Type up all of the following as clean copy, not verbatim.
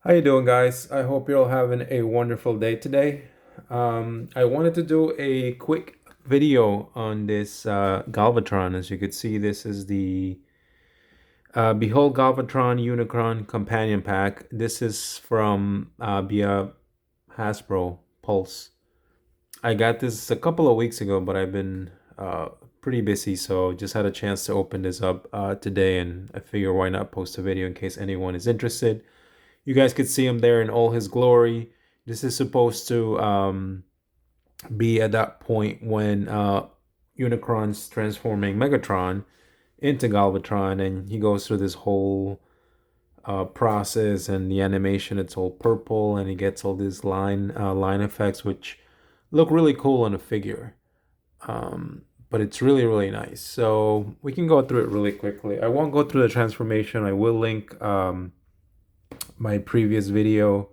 How you doing, guys? I hope you're all having a wonderful day today. I wanted to do a quick video on this Galvatron. As you could see, this is the Behold Galvatron Unicron Companion Pack. This is from via Hasbro Pulse. I got this a couple of weeks ago, but I've been pretty busy, so just had a chance to open this up today, and I figure why not post a video in case anyone is interested. You guys could see him there in all his glory. This is supposed to be at that point when Unicron's transforming Megatron into Galvatron, and he goes through this whole process, and the animation it's all purple, and he gets all these line effects, which look really cool on a figure. But it's really nice. So we can go through it really quickly. I won't go through the transformation. I will link my previous video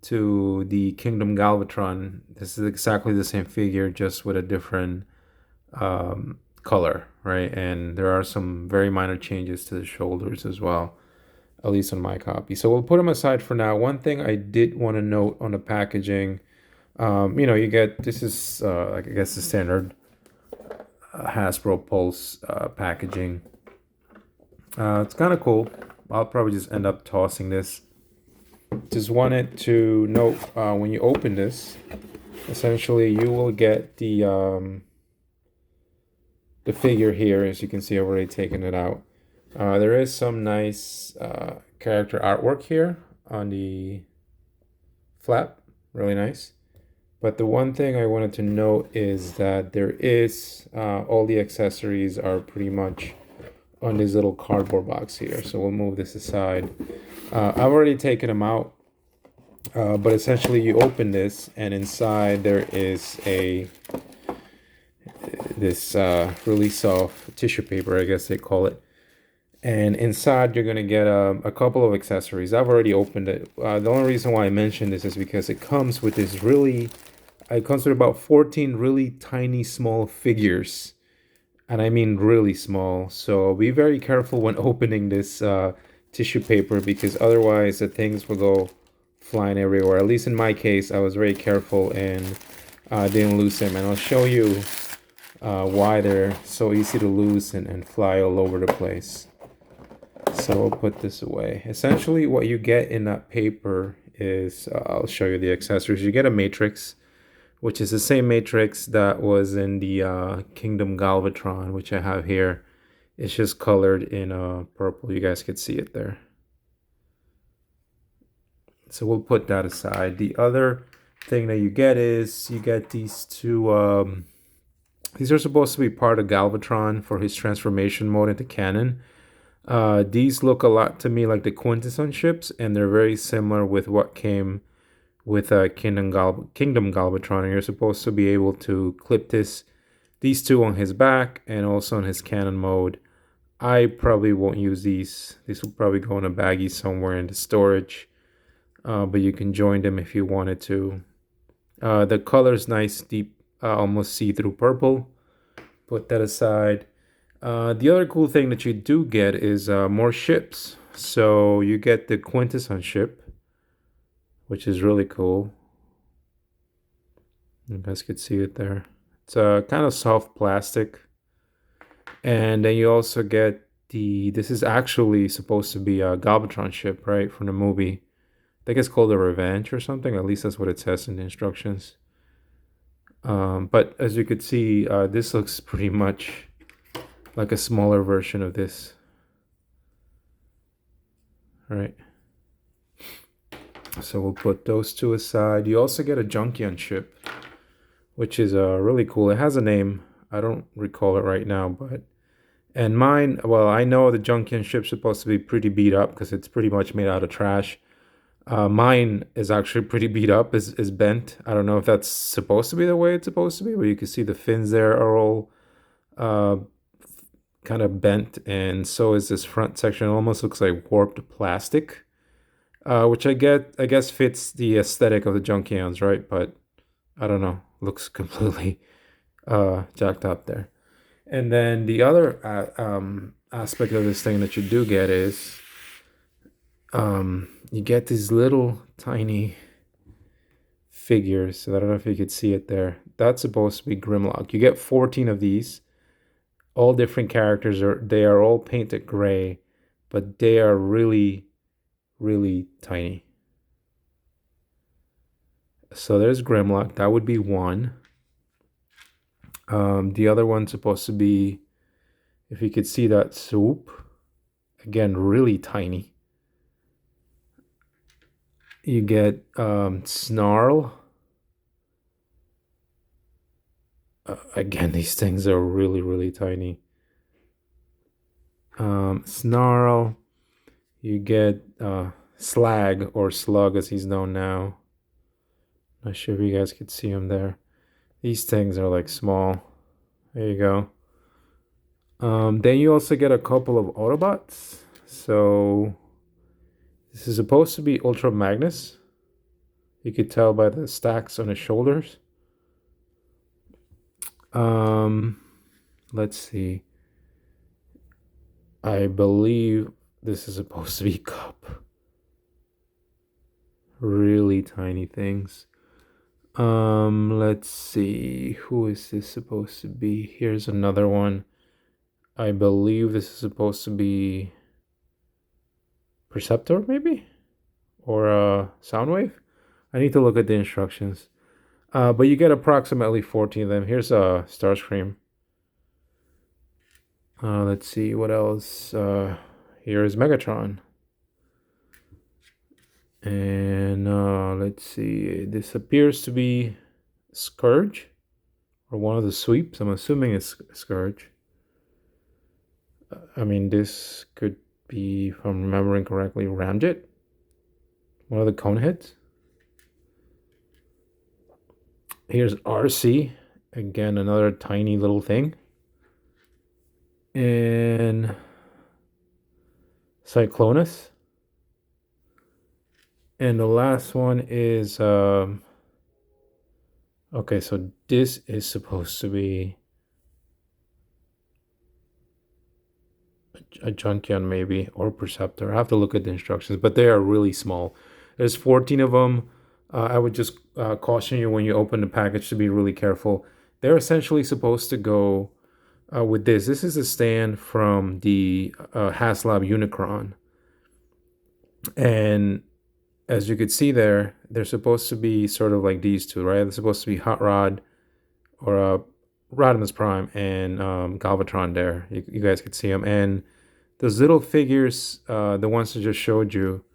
to the Kingdom Galvatron. This is exactly the same figure, just with a different color, right? And there are some very minor changes to the shoulders as well, at least on my copy. So we'll put them aside for now. One thing I did want to note on the packaging, you get, this is, I guess, the standard Hasbro Pulse packaging. It's kind of cool. I'll probably just end up tossing this. Just wanted to note when you open this, essentially you will get the figure here. As you can see, I've already taken it out. There is some nice character artwork here on the flap, really nice. But the one thing I wanted to note is that there is all the accessories are pretty much on this little cardboard box here. So we'll move this aside. I've already taken them out, but essentially you open this, and inside there is this really soft tissue paper, I guess they call it. And inside you're gonna get a couple of accessories. I've already opened it. The only reason why I mentioned this is because it comes with this it comes with about 14 really tiny small figures. And I mean really small. So be very careful when opening this tissue paper, because otherwise the things will go flying everywhere. At least in my case, I was very careful and didn't lose them. And I'll show you why they're so easy to lose and fly all over the place. So we'll put this away. Essentially what you get in that paper is, I'll show you the accessories. You get a matrix, which is the same matrix that was in the Kingdom Galvatron, which I have here. It's just colored in purple. You guys could see it there. So we'll put that aside. The other thing that you get is you get these two. These are supposed to be part of Galvatron for his transformation mode into cannon. These look a lot to me like the Quintesson ships, and they're very similar with what came with Kingdom Galvatron. And you're supposed to be able to clip these two on his back and also on his cannon mode. I probably won't use these. These will probably go in a baggie somewhere in the storage. But you can join them if you wanted to. The color's nice, deep, almost see-through purple. Put that aside. The other cool thing that you do get is more ships. So you get the Quintesson ship, which is really cool. You guys could see it there. It's a kind of soft plastic. And then you also get this is actually supposed to be a Galvatron ship, right, from the movie. I think it's called the Revenge or something. At least that's what it says in the instructions. But as you could see, this looks pretty much like a smaller version of this. Right. So we'll put those two aside. You also get a Junkion ship, which is really cool. It has a name. I don't recall it right now, but... And mine, well, I know the Junkion ship's supposed to be pretty beat up because it's pretty much made out of trash. Mine is actually pretty beat up, is bent. I don't know if that's supposed to be the way it's supposed to be, but you can see the fins there are all kind of bent, and so is this front section. It almost looks like warped plastic, which I guess fits the aesthetic of the Junkions, right? But I don't know, looks completely jacked up there. And then the other aspect of this thing that you do get is you get these little tiny figures. So I don't know if you could see it there. That's supposed to be Grimlock. You get 14 of these. All different characters they are all painted gray, but they are really, really tiny. So there's Grimlock. That would be one. The other one's supposed to be, if you could see that, Swoop. Again, really tiny. You get Snarl. Again, these things are really, really tiny. Snarl. You get Slag, or Slug as he's known now. Not sure if you guys could see him there. These things are like small. There you go. Then you also get a couple of Autobots. So this is supposed to be Ultra Magnus. You could tell by the stacks on his shoulders. Let's see. I believe this is supposed to be Cup. Really tiny things. Let's see. Who is this supposed to be? Here's another one. I believe this is supposed to be Perceptor, maybe? Or Soundwave? I need to look at the instructions. But you get approximately 14 of them. Here's a Starscream. Let's see, what else? Here is Megatron. And let's see, this appears to be Scourge, or one of the sweeps. I'm assuming it's Scourge. I mean, this could be, if I'm remembering correctly, Ramjet, one of the Coneheads. Here's RC, again, another tiny little thing. And Cyclonus. And the last one is, okay, so this is supposed to be a Junkion maybe, or Perceptor. I have to look at the instructions, but they are really small. There's 14 of them. I would just caution you when you open the package to be really careful. They're essentially supposed to go with this. This is a stand from the HasLab Unicron. And as you could see there, they're supposed to be sort of like these two, right? They're supposed to be Hot Rod, or Rodimus Prime, and Galvatron there. You guys could see them. And those little figures, the ones I just showed you,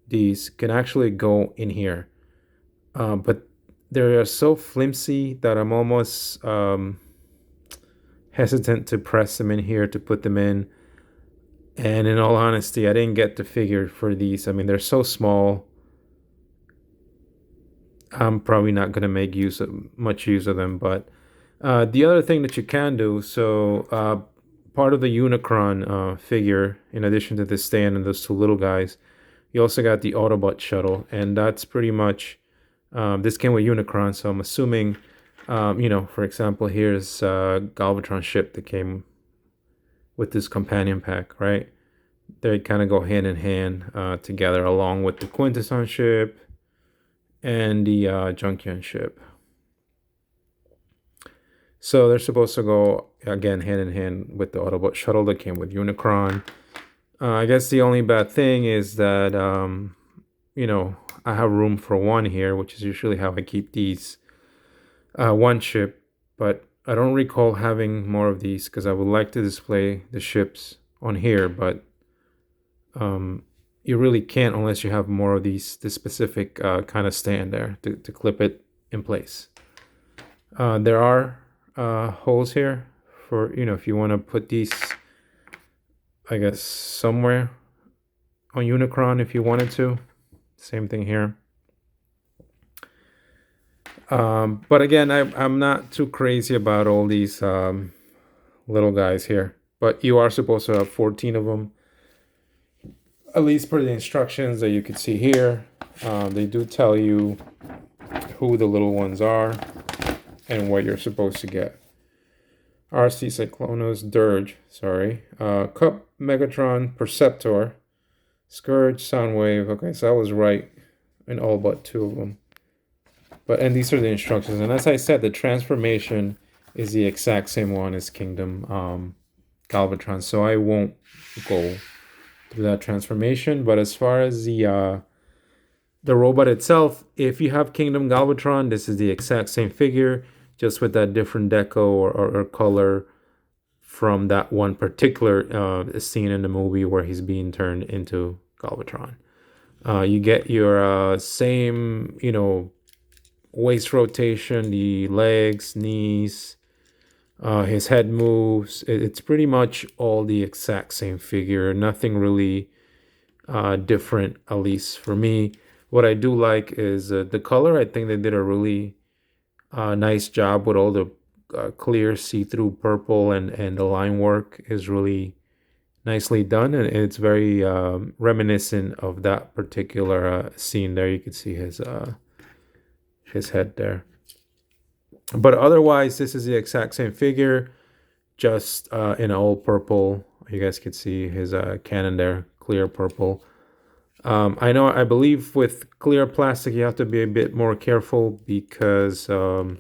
these can actually go in here. But they are so flimsy that I'm almost hesitant to press them in here to put them in. And in all honesty, I didn't get the figure for these. I mean, they're so small. I'm probably not going to make much use of them. But the other thing that you can do, so part of the Unicron figure, in addition to this stand and those two little guys, you also got the Autobot shuttle. And that's pretty much, this came with Unicron. So I'm assuming, for example, here's Galvatron ship that came with this companion pack, right? They kind of go hand in hand together, along with the Quintesson ship and the Junkion ship. So they're supposed to go, again, hand in hand with the Autobot shuttle that came with Unicron. I guess the only bad thing is that, I have room for one here, which is usually how I keep these. One ship, but I don't recall having more of these because I would like to display the ships on here, but you really can't unless you have more of this specific kind of stand there to clip it in place. There are holes here for, if you want to put these, I guess, somewhere on Unicron if you wanted to. Same thing here. But again, I'm not too crazy about all these little guys here. But you are supposed to have 14 of them, at least per the instructions that you can see here. They do tell you who the little ones are and what you're supposed to get. RC, Cyclonus, Dirge, Cup, Megatron, Perceptor, Scourge, Soundwave. Okay, so I was right in all but two of them. And these are the instructions. And as I said, the transformation is the exact same one as Kingdom Galvatron. So I won't go through that transformation. But as far as the robot itself, if you have Kingdom Galvatron, this is the exact same figure, just with that different deco or color from that one particular scene in the movie where he's being turned into Galvatron. You get your same, waist rotation, the legs, knees, his head moves. It's pretty much all the exact same figure. Nothing really different, at least for me. What I do like is the color. I think they did a really nice job with all the clear see-through purple, and the line work is really nicely done, and it's very reminiscent of that particular scene there. You can see his head there. But otherwise, this is the exact same figure, just in all purple. You guys can see his cannon there, clear purple. I believe with clear plastic, you have to be a bit more careful because, my,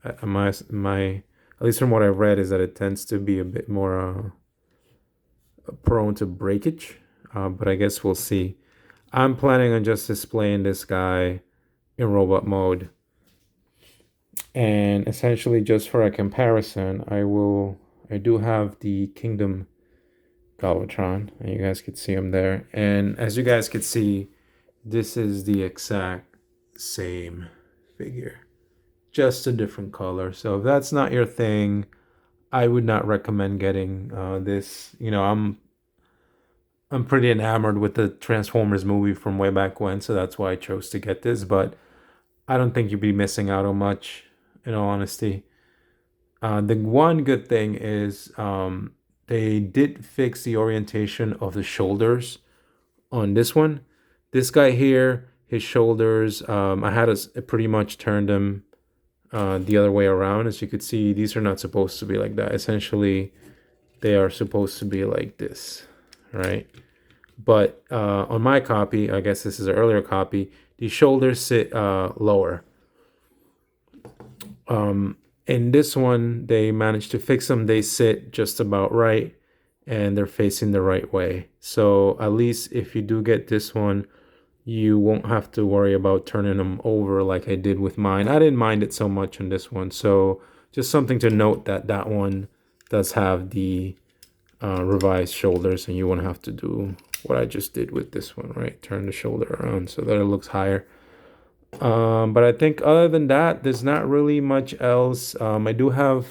at least from what I've read, is that it tends to be a bit more prone to breakage. But I guess we'll see. I'm planning on just displaying this guy in robot mode. And essentially, just for a comparison, I do have the Kingdom Galvatron, and you guys could see him there. And as you guys could see, this is the exact same figure, just a different color. So if that's not your thing, I would not recommend getting this. I'm pretty enamored with the Transformers movie from way back when, so that's why I chose to get this. But I don't think you'd be missing out on much, in all honesty. The one good thing is they did fix the orientation of the shoulders on this one. This guy here, his shoulders, I had to pretty much turn them the other way around. As you could see, these are not supposed to be like that. Essentially, they are supposed to be like this, right? But on my copy, I guess this is an earlier copy, the shoulders sit lower. In this one, they managed to fix them. They sit just about right, and they're facing the right way. So at least if you do get this one, you won't have to worry about turning them over like I did with mine. I didn't mind it so much on this one. So just something to note, that one does have the revised shoulders, and you won't have to do what I just did with this one, right? Turn the shoulder around so that it looks higher. But I think other than that, there's not really much else. I do have,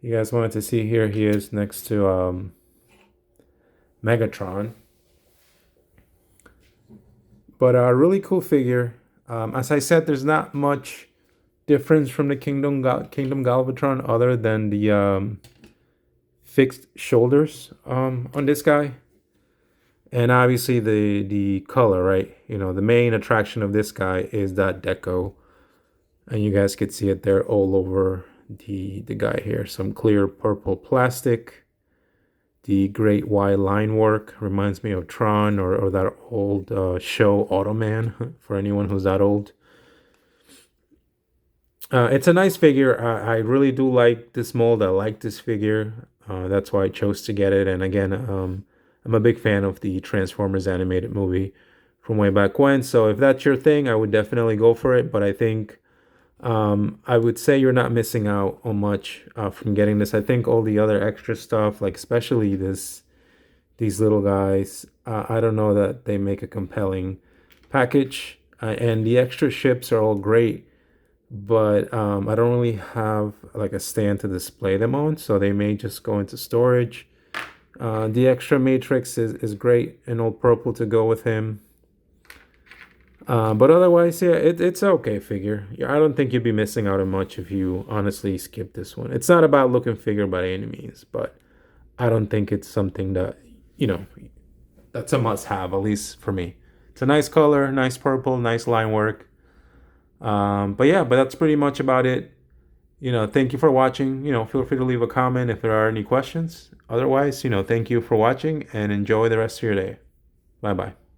you guys wanted to see here, he is next to Megatron. But a really cool figure. As I said, there's not much difference from the Kingdom Galvatron other than the fixed shoulders on this guy. And obviously the color, right? The main attraction of this guy is that deco. And you guys could see it there all over the guy here. Some clear purple plastic. The great wide line work reminds me of Tron or that old show Automan, for anyone who's that old. It's a nice figure. I really do like this mold. I like this figure. That's why I chose to get it. And again, I'm a big fan of the Transformers animated movie from way back when. So if that's your thing, I would definitely go for it. But I think I would say you're not missing out on much from getting this. I think all the other extra stuff, like especially these little guys, I don't know that they make a compelling package. And the extra ships are all great, but I don't really have like a stand to display them on, so they may just go into storage. The extra matrix is great and all purple to go with him. But otherwise, yeah, it's an okay figure. I don't think you'd be missing out on much if you honestly skip this one. It's not a bad looking figure by any means, but I don't think it's something that, that's a must have, at least for me. It's a nice color, nice purple, nice line work. But that's pretty much about it. Thank you for watching. Feel free to leave a comment if there are any questions. Otherwise, thank you for watching and enjoy the rest of your day. Bye bye.